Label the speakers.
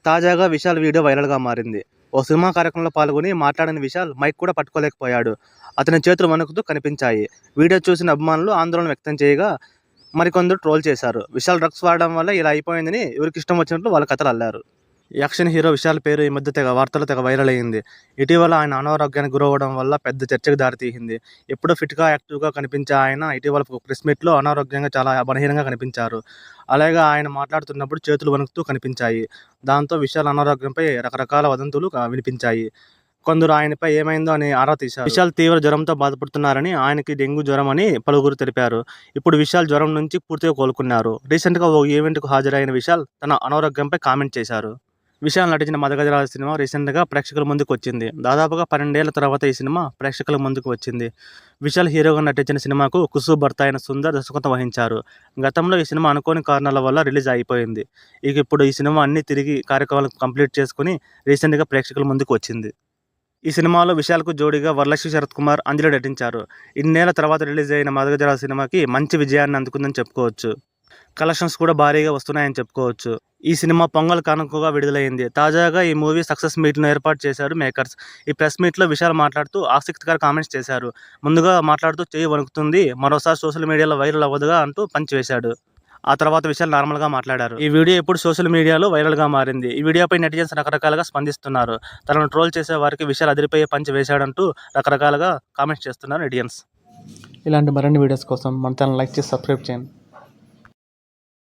Speaker 1: తాజాగా విశాల్ వీడియో వైరల్గా మారింది. ఓ సినిమా కార్యక్రమంలో పాల్గొని మాట్లాడిన విశాల్ మైక్ కూడా పట్టుకోలేకపోయాడు. అతని చేతులు వణుకుతూ కనిపించాయి. వీడియో చూసిన అభిమానులు ఆందోళన వ్యక్తం చేయగా మరికొందరు ట్రోల్ చేశారు. విశాల్ డ్రగ్స్ వాడడం వల్ల ఇలా అయిపోయిందని ఎవరికి ఇష్టం వచ్చినట్లు వాళ్ళ కథలు అల్లారు. యాక్షన్ హీరో విశాల్ పేరు ఈ మధ్య వార్తలు వైరల్ అయ్యింది. ఇటీవల ఆయన అనారోగ్యానికి గురవడం వల్ల పెద్ద చర్చకు దారితీసింది. ఎప్పుడూ ఫిట్గా యాక్టివ్గా కనిపించే ఆయన ఇటీవల ఒక ప్రెస్ మీట్లో అనారోగ్యంగా చాలా బలహీనంగా కనిపించారు. అలాగే ఆయన మాట్లాడుతున్నప్పుడు చేతులు వణుకుతూ కనిపించాయి. దాంతో విశాల్ అనారోగ్యంపై రకరకాల వదంతులు వినిపించాయి. కొందరు ఆయనపై ఏమైందో అని ఆరా తీశారు. విశాల్ తీవ్ర జ్వరంతో బాధపడుతున్నారని, ఆయనకి డెంగ్యూ జ్వరం అని పలువురు తెలిపారు. ఇప్పుడు విశాల్ జ్వరం నుంచి పూర్తిగా కోలుకున్నారు. రీసెంట్గా ఓ ఈవెంట్కు హాజరైన విశాల్ తన అనారోగ్యంపై కామెంట్ చేశారు. విశాల్ నటించిన మదగజరాజ సినిమా రీసెంట్గా ప్రేక్షకుల ముందుకు వచ్చింది. దాదాపుగా 12 ఏళ్ల తర్వాత ఈ సినిమా ప్రేక్షకుల ముందుకు వచ్చింది. విశాల్ హీరోగా నటించిన సినిమాకు కుసు భర్త అయిన సుందర్ దర్శకత్వం వహించారు. గతంలో ఈ సినిమా అనుకోని కారణాల వల్ల రిలీజ్ అయిపోయింది. ఇప్పుడు ఈ సినిమా అన్ని తిరిగి కార్యక్రమాలు కంప్లీట్ చేసుకుని రీసెంట్గా ప్రేక్షకుల ముందుకు వచ్చింది. ఈ సినిమాలో విశాల్కు జోడీగా వరలక్ష్మి శరత్ కుమార్, అంజలి నటించారు. ఇన్నేళ్ల తర్వాత రిలీజ్ అయిన మదగజరాజ సినిమాకి మంచి విజయాన్ని అందుకుందని చెప్పుకోవచ్చు. కలెక్షన్స్ కూడా భారీగా వస్తున్నాయని చెప్పుకోవచ్చు. ఈ సినిమా పొంగల్ కానుకగా విడుదలైంది. తాజాగా ఈ మూవీ సక్సెస్ మీట్ను ఏర్పాటు చేశారు మేకర్స్. ఈ ప్రెస్ మీట్లో విశాల్ మాట్లాడుతూ ఆసక్తికర కామెంట్స్ చేశారు. ముందుగా మాట్లాడుతూ చెయ్యి వణుకుతుంది, మరోసారి సోషల్ మీడియాలో వైరల్ అవ్వదుగా అంటూ పంచ్ వేశాడు. ఆ తర్వాత విశాల్ నార్మల్గా మాట్లాడారు. ఈ వీడియో ఇప్పుడు సోషల్ మీడియాలో వైరల్గా మారింది. ఈ వీడియోపై నెటిజన్స్ రకరకాలుగా స్పందిస్తున్నారు. తనను ట్రోల్ చేసే వారికి విశాల్ అదిరిపోయే పంచ్ వేశాడంటూ రకరకాలుగా కామెంట్స్ చేస్తున్నారు నెటిజన్స్.
Speaker 2: ఇలాంటి మరిన్ని వీడియోస్ కోసం మన ఛానల్ లైక్ చేసి సబ్స్క్రైబ్ చేయండి.